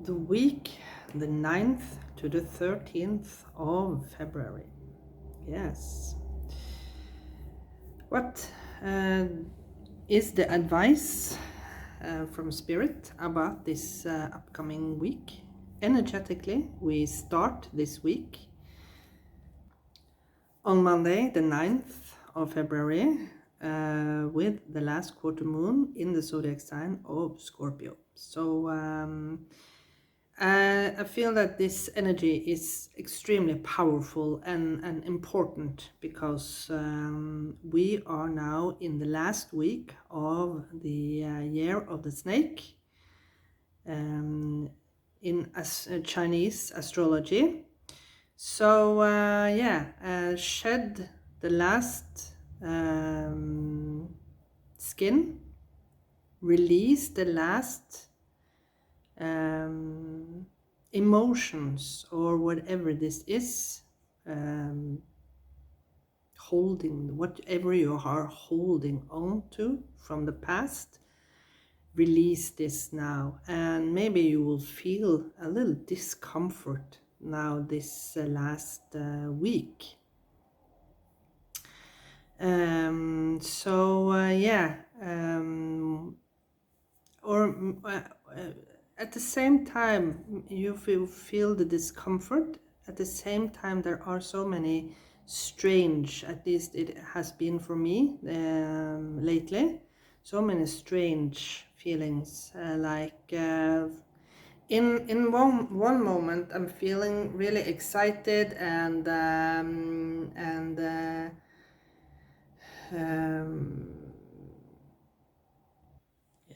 the week, the 9th to the 13th of February. Yes. What is the advice from Spirit about this upcoming week? Energetically, we start this week on Monday, the 9th of February, with the last quarter moon in the zodiac sign of Scorpio. So I feel that this energy is extremely powerful and important because we are now in the last week of the year of the snake in Chinese astrology. So shed the last skin, release the last emotions or whatever this is, holding whatever you are holding on to from the past. Release this now, and maybe you will feel a little discomfort now this last week. At the same time you feel the discomfort. At the same time there are so many strange, at least it has been for me lately, so many strange feelings, in one moment I'm feeling really excited and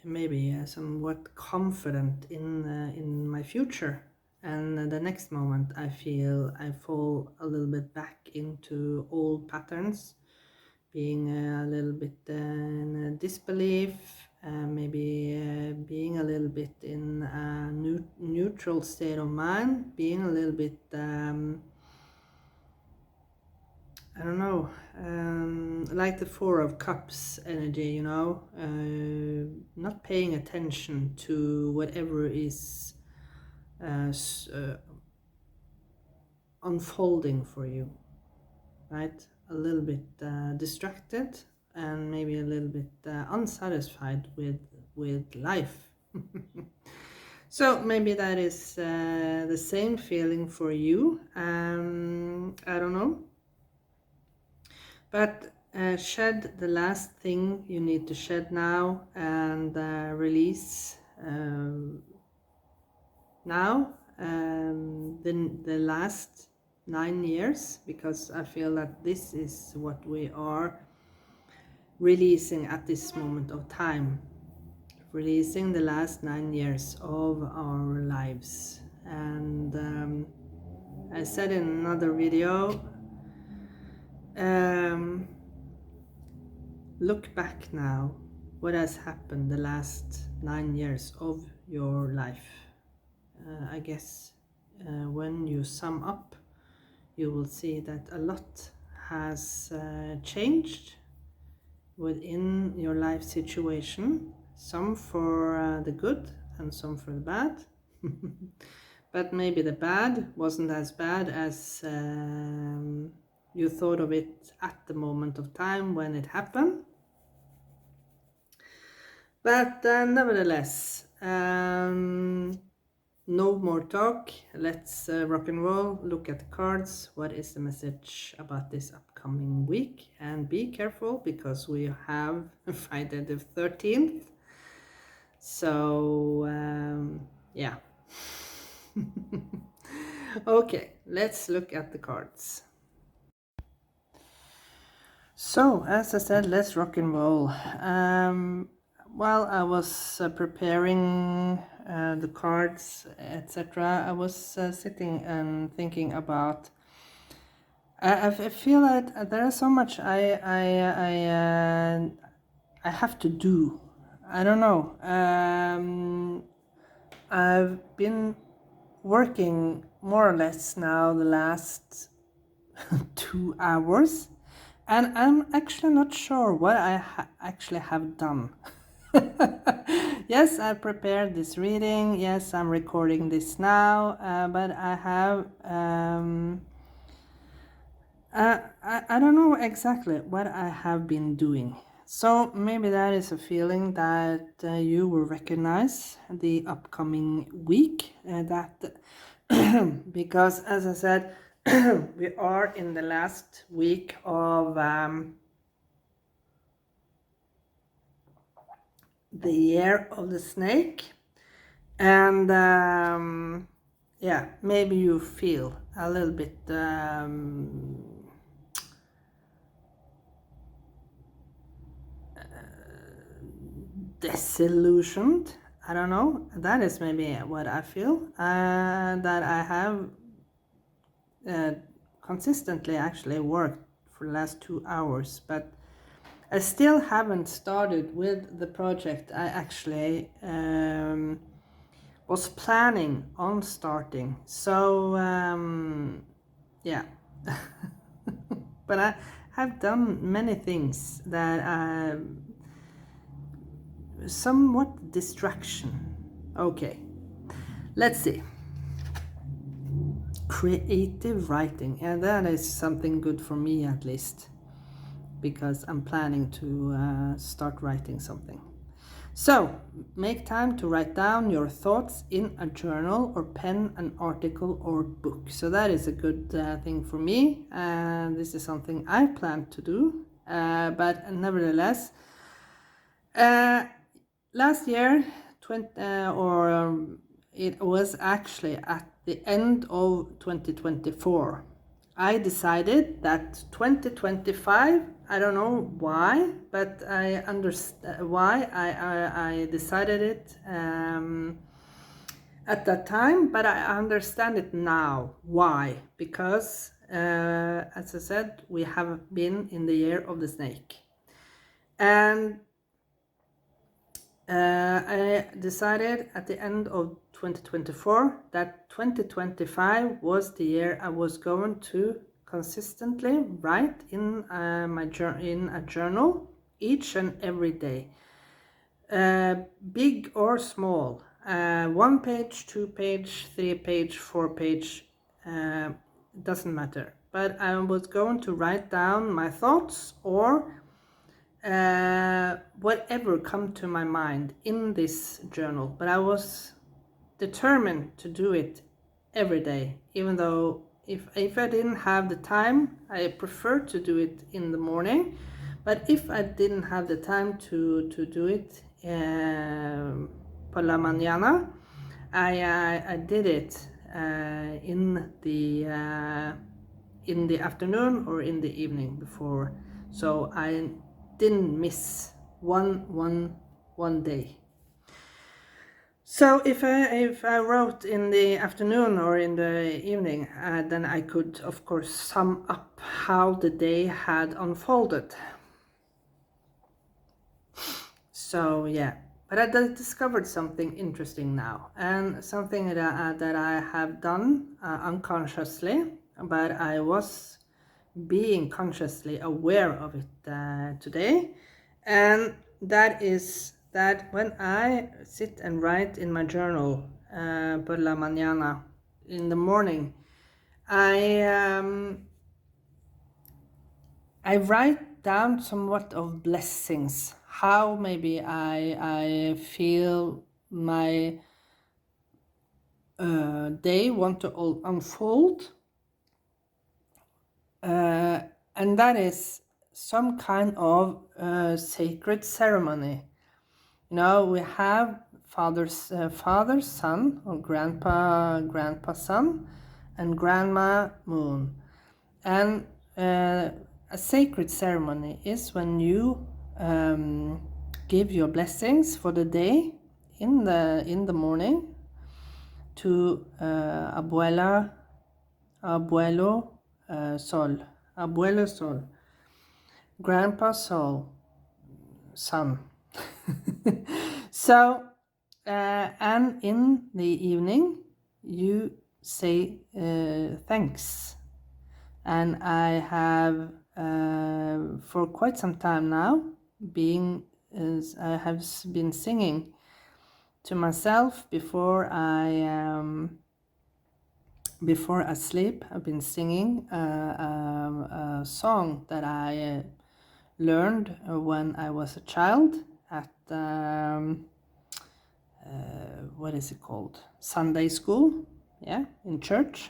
maybe somewhat confident in my future, and the next moment I fall a little bit back into old patterns, being a little bit in disbelief, maybe being a little bit in a neutral state of mind, being a little bit I don't know, like the Four of Cups energy, not paying attention to whatever is unfolding for you, right? A little bit distracted and maybe a little bit unsatisfied with life. So maybe that is the same feeling for you. I don't know. But shed the last thing you need to shed now, and release now the last 9 years, because I feel that this is what we are releasing at this moment of time. Releasing the last 9 years of our lives. And I said in another video, look back now, what has happened the last 9 years of your life. I guess when you sum up, you will see that a lot has changed within your life situation, some for the good and some for the bad. But maybe the bad wasn't as bad as you thought of it at the moment of time when it happened. But nevertheless, no more talk. Let's rock and roll. Look at the cards. What is the message about this upcoming week? And be careful, because we have Friday the 13th. So yeah. Okay, let's look at the cards. So, as I said, let's rock and roll. While I was preparing the cards, etc., I was sitting and thinking about. I feel that there is so much I have to do. I don't know. I've been working more or less now the last 2 hours, and I'm actually not sure what I actually have done. Yes, I prepared this reading. Yes, I'm recording this now, but I have I don't know exactly what I have been doing. So maybe that is a feeling that you will recognize the upcoming week. That because, as I said, we are in the last week of the year of the snake, and yeah, maybe you feel a little bit disillusioned. I don't know. That is maybe what I feel. That I have consistently actually worked for the last 2 hours, but I still haven't started with the project I actually was planning on starting. So yeah. But I have done many things that are somewhat distraction. Okay, let's see. Creative writing, and that is something good for me at least, because I'm planning to start writing something. So, make time to write down your thoughts in a journal or pen an article or book. So that is a good thing for me, and this is something I plan to do. But nevertheless, last year, it was actually at the end of 2024. I decided that 2025, I don't know why, but I understand why I decided it at that time, but I understand it now. Why? Because, as I said, we have been in the year of the snake. And I decided at the end of 2024 that 2025 was the year I was going to consistently write in in a journal each and every day, big or small, 1 page, 2 page, 3 page, 4 page, doesn't matter. But I was going to write down my thoughts or whatever come to my mind in this journal. But I was determined to do it every day, even though if I didn't have the time, I prefer to do it in the morning. But if I didn't have the time to do it por la mañana, I did it in the afternoon or in the evening before, so I didn't miss one day. So if I wrote in the afternoon or in the evening, then I could of course sum up how the day had unfolded. So yeah, but I discovered something interesting now, and something that I have done unconsciously, but I was being consciously aware of it today, and that is that when I sit and write in my journal por la mañana, in the morning, I write down somewhat of blessings, how maybe I feel my day want to unfold, and that is some kind of sacred ceremony. You know, we have father, son, or grandpa, sun, and grandma, moon. And a sacred ceremony is when you give your blessings for the day in the morning to abuela, abuelo, sol, grandpa, sol, sun. So, and in the evening, you say thanks. And I have, for quite some time now, been I have been singing to myself before I sleep. I've been singing a song that I learned when I was a child at what is it called? Sunday school, yeah, in church.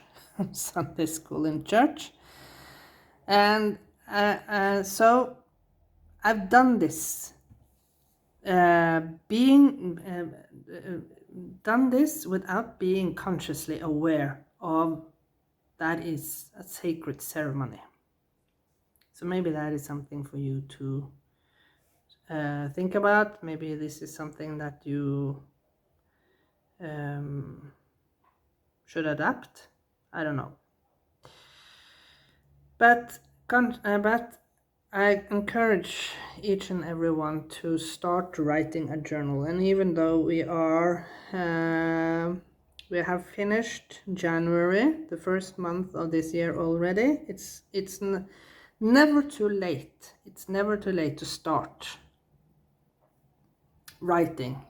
Sunday school in church. And so I've done this, done this without being consciously aware of that is a sacred ceremony. So maybe that is something for you to think about. Maybe this is something that you should adapt. I don't know. But I encourage each and everyone to start writing a journal. And even though we have finished January, the first month of this year already, it's never too late. It's never too late to start writing.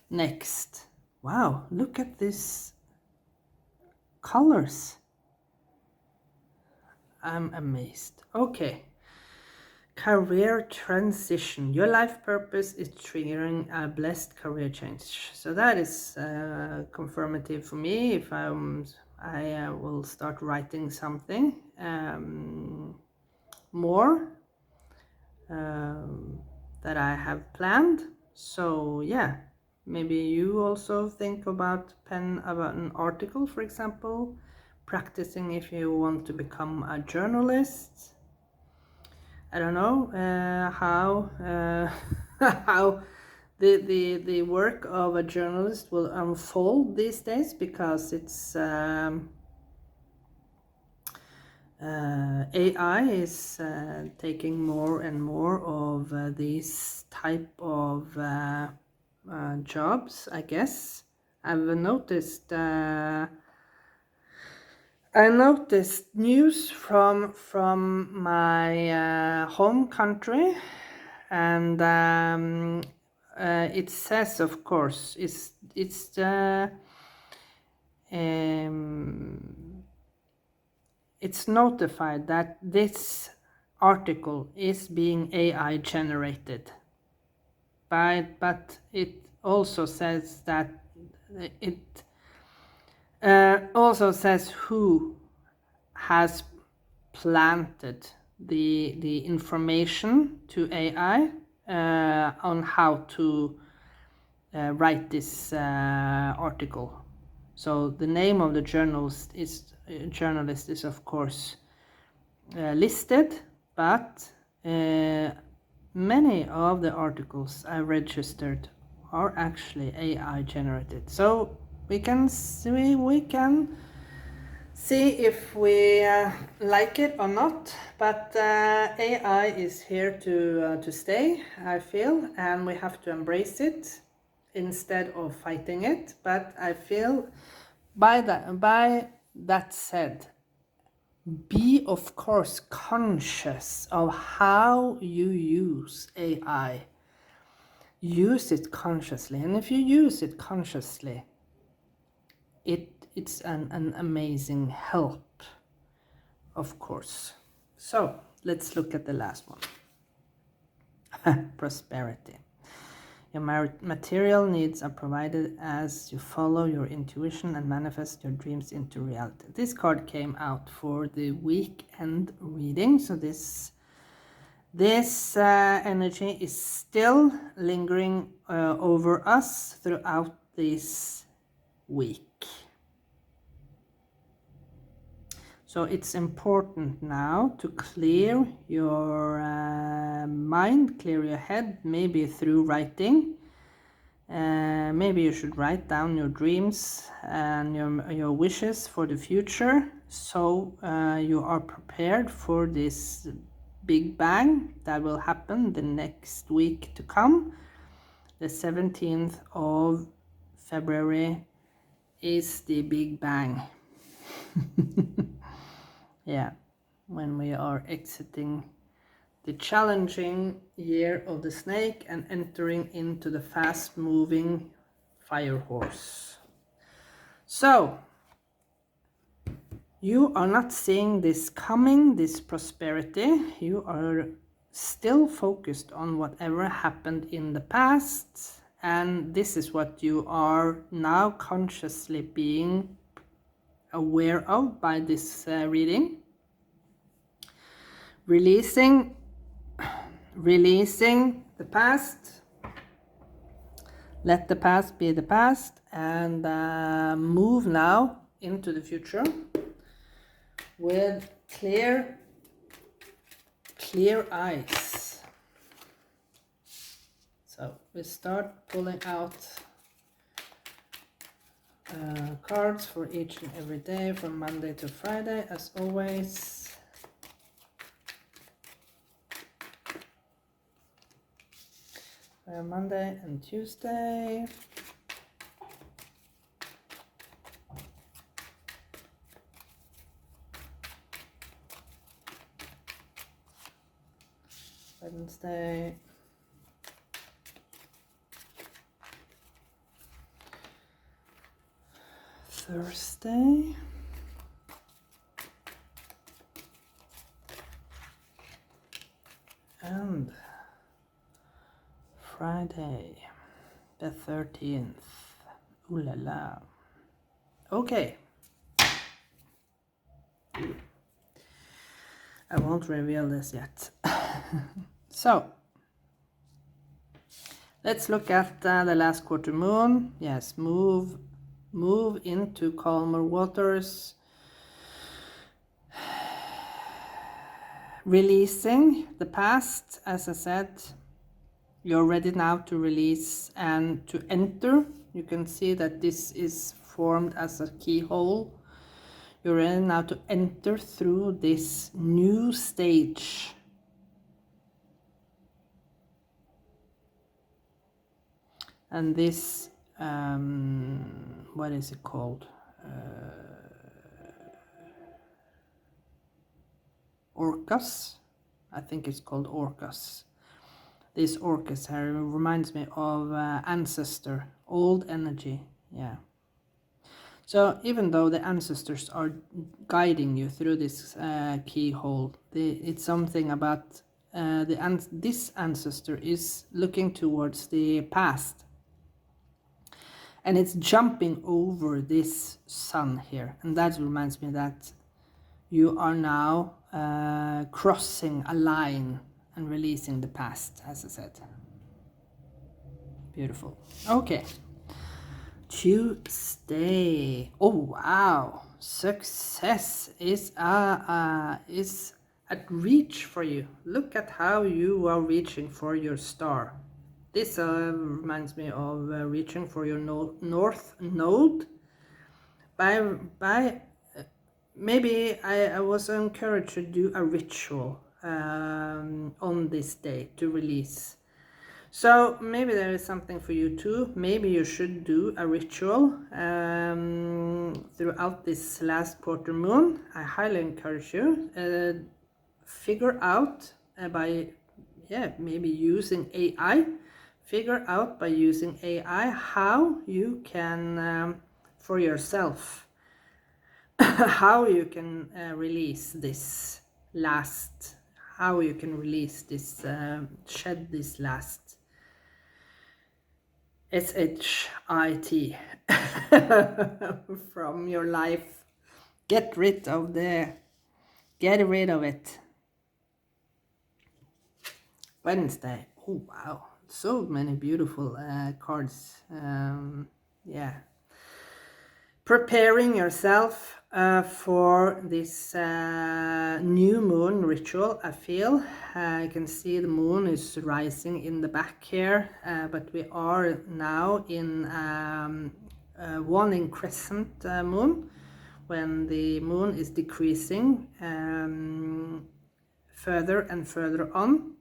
Next. Wow, look at these colors. I'm amazed. Okay. Career transition. Your life purpose is triggering a blessed career change. So that is confirmative for me. If I will start writing something more that I have planned. So yeah, maybe you also think about an article, for example, practicing if you want to become a journalist. I don't know how how the work of a journalist will unfold these days, because it's AI is taking more and more of these type of jobs, I guess. I've noticed I noticed news from my home country, and it says, of course, it's notified that this article is being AI generated, but it also says that it also says who has planted the information to AI on how to write this article. So the name of the journalist is of course listed, but many of the articles I registered are actually AI generated. So we can see if we like it or not, but AI is here to stay, I feel, and we have to embrace it instead of fighting it. But I feel by that said, be of course conscious of how you use AI. Use it consciously, and if you use it consciously, it's an amazing help, of course. So let's look at the last one. Prosperity. Your material needs are provided as you follow your intuition and manifest your dreams into reality. This card came out for the weekend reading, so this energy is still lingering over us throughout this week. So it's important now to clear your mind, clear your head, maybe through writing. Maybe you should write down your dreams and your wishes for the future, so you are prepared for this big bang that will happen the next week to come. The 17th of February is the big bang. Yeah, when we are exiting the challenging year of the snake and entering into the fast-moving fire horse. So, you are not seeing this coming, this prosperity. You are still focused on whatever happened in the past, and this is what you are now consciously being aware of by this reading. Releasing the past. Let the past be the past, and move now into the future with clear eyes. So we start pulling out cards for each and every day from Monday to Friday, as always. Monday and Tuesday. Wednesday. Thursday. And Friday, the 13th. Ooh la la. Okay. I won't reveal this yet. So, let's look at the last quarter moon. Yes, move into calmer waters. Releasing the past, as I said. You're ready now to release and to enter. You can see that this is formed as a keyhole. You're ready now to enter through this new stage. And this, what is it called? Orcas? I think it's called Orcas. This Orcas here reminds me of ancestor, old energy, yeah. So even though the ancestors are guiding you through this keyhole, it's something about this ancestor is looking towards the past. And it's jumping over this sun here. And that reminds me that you are now crossing a line and releasing the past, as I said. Beautiful. Okay. Tuesday. Oh wow! Success is at reach for you. Look at how you are reaching for your star. This reminds me of reaching for your north node. Maybe I was encouraged to do a ritual on this day to release. So maybe there is something for you too. Maybe you should do a ritual throughout this last quarter moon. I highly encourage you. Figure out maybe using AI. Figure out by using AI how you can, for yourself, how you can release this last, how you can release this, shed this last SHIT from your life. Get rid of it. Wednesday. Oh wow, so many beautiful cards. Yeah. Preparing yourself for this new moon ritual. I feel I can see the moon is rising in the back here, but we are now in one in crescent moon, when the moon is decreasing further and further on.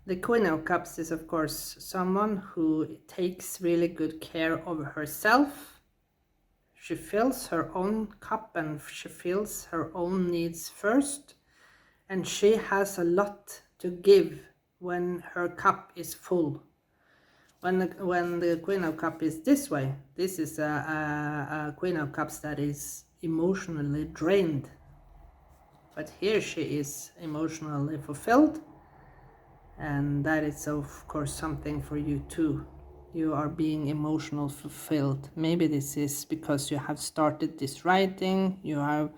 The Queen of Cups is, of course, someone who takes really good care of herself. She fills her own cup and she fills her own needs first. and she has a lot to give when her cup is full. When the Queen of Cups is this way, this is a Queen of Cups that is emotionally drained. But here she is emotionally fulfilled, and that is of course something for you too. You are being emotional fulfilled. Maybe this is because you have started this writing, you have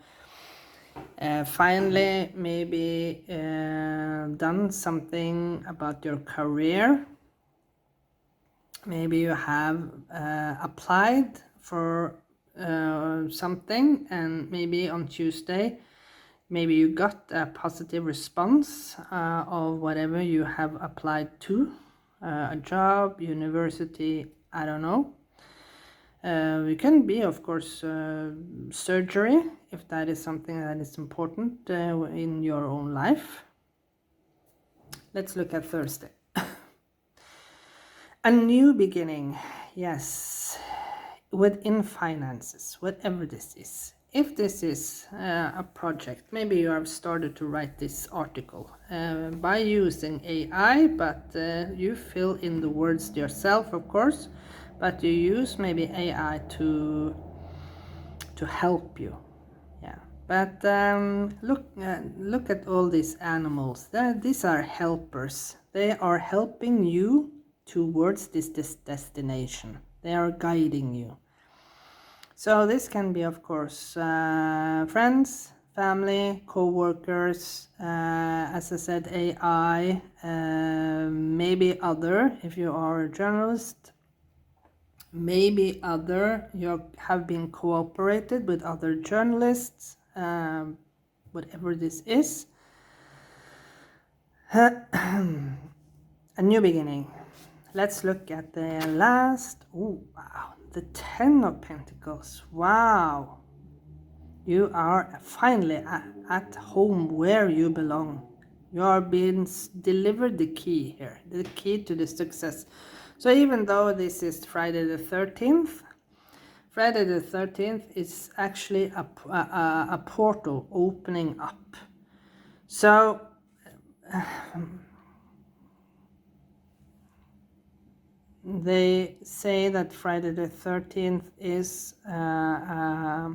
finally maybe done something about your career. Maybe you have applied for something, and maybe on Tuesday maybe you got a positive response of whatever you have applied to, a job, university, I don't know. It can be, of course, surgery, if that is something that is important in your own life. Let's look at Thursday. A new beginning, yes, within finances, whatever this is. If this is a project, maybe you have started to write this article by using AI, but you fill in the words yourself, of course, but you use maybe AI to help you. Yeah, but look at all these animals. These are helpers. They are helping you towards this destination. They are guiding you. So this can be, of course, friends, family, co-workers, as I said, AI, maybe other, if you are a journalist, maybe other, you have been cooperated with other journalists, whatever this is. A new beginning. Let's look at the last, oh wow, the 10 of Pentacles. Wow, you are finally at home where you belong. You are being delivered the key here, the key to the success. So even though this is Friday the 13th, Friday the 13th is actually a portal opening up. So they say that Friday the 13th is a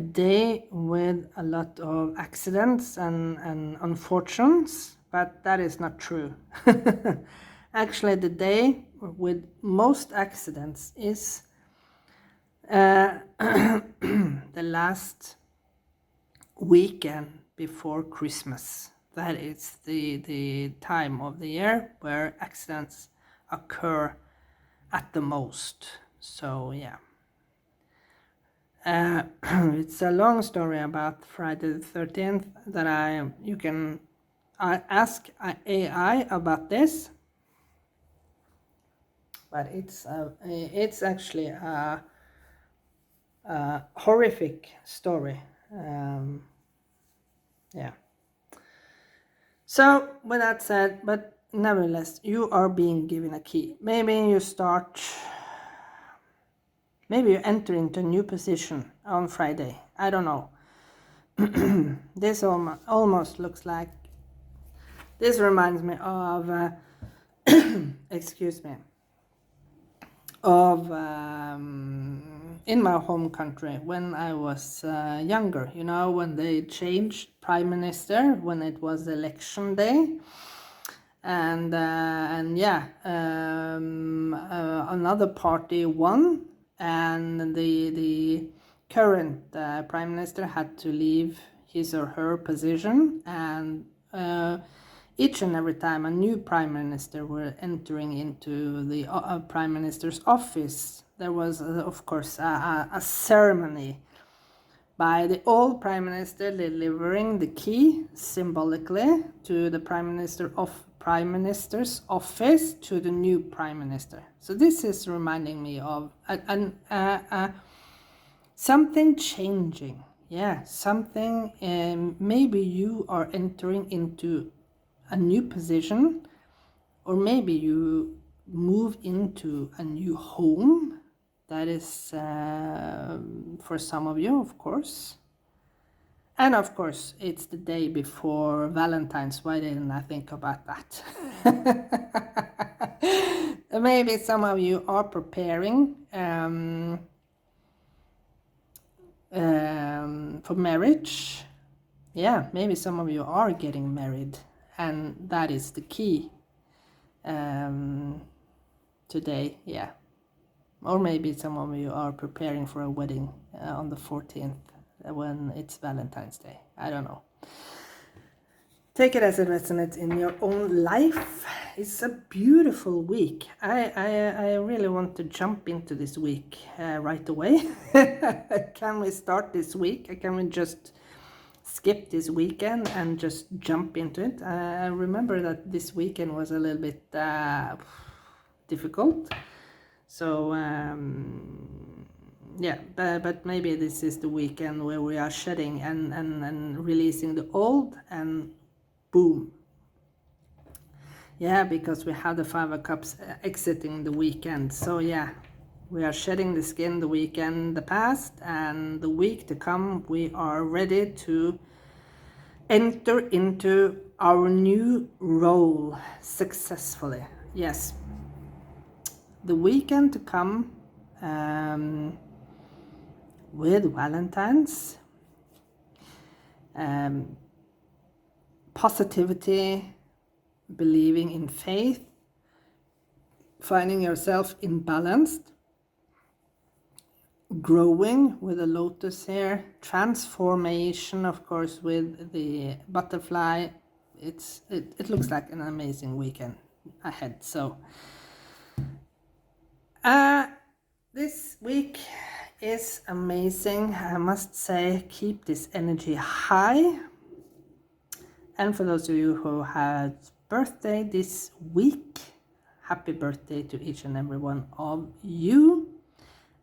day with a lot of accidents and unfortunes, but that is not true. Actually, the day with most accidents is the last weekend before Christmas. That is the time of the year where accidents occur at the most. So yeah, it's a long story about Friday the 13th that you can ask AI about this, but it's actually a horrific story. Yeah. So with that said, but nevertheless, you are being given a key. Maybe you enter into a new position on Friday. I don't know. This almost looks like, this reminds me of, excuse me, of in my home country when I was younger, you know, when they changed prime minister, when it was election day, and yeah, another party won, and the current prime minister had to leave his or her position, and each and every time a new prime minister were entering into the prime minister's office, there was of course a ceremony by the old prime minister delivering the key symbolically to the prime minister's office to the new prime minister. So this is reminding me of something changing. Yeah, something. Maybe you are entering into a new position, or maybe you move into a new home. That is for some of you, of course. And of course, it's the day before Valentine's. Why didn't I think about that? Maybe some of you are preparing for marriage. Yeah, maybe some of you are getting married, and that is the key today. Yeah, or maybe some of you are preparing for a wedding on the 14th when it's Valentine's Day. I don't know. Take it as it resonates in your own life. It's a beautiful week. I really want to jump into this week right away. Can we start this week? Can we just skip this weekend and just jump into it? I remember that this weekend was a little bit difficult. So yeah, but maybe this is the weekend where we are shedding and releasing the old, and boom. Yeah, because we have the 5 of Cups exiting the weekend. So yeah, we are shedding the skin the weekend, the past, and the week to come we are ready to enter into our new role successfully. Yes, the weekend to come with Valentine's, positivity, believing in faith, finding yourself in balance, growing with a lotus here, transformation, of course, with the butterfly. It looks like an amazing weekend ahead. So this week is amazing. I must say, keep this energy high. And for those of you who had birthday this week, happy birthday to each and every one of you.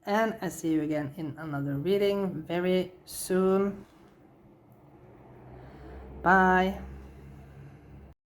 And I see you again in another reading very soon. Bye.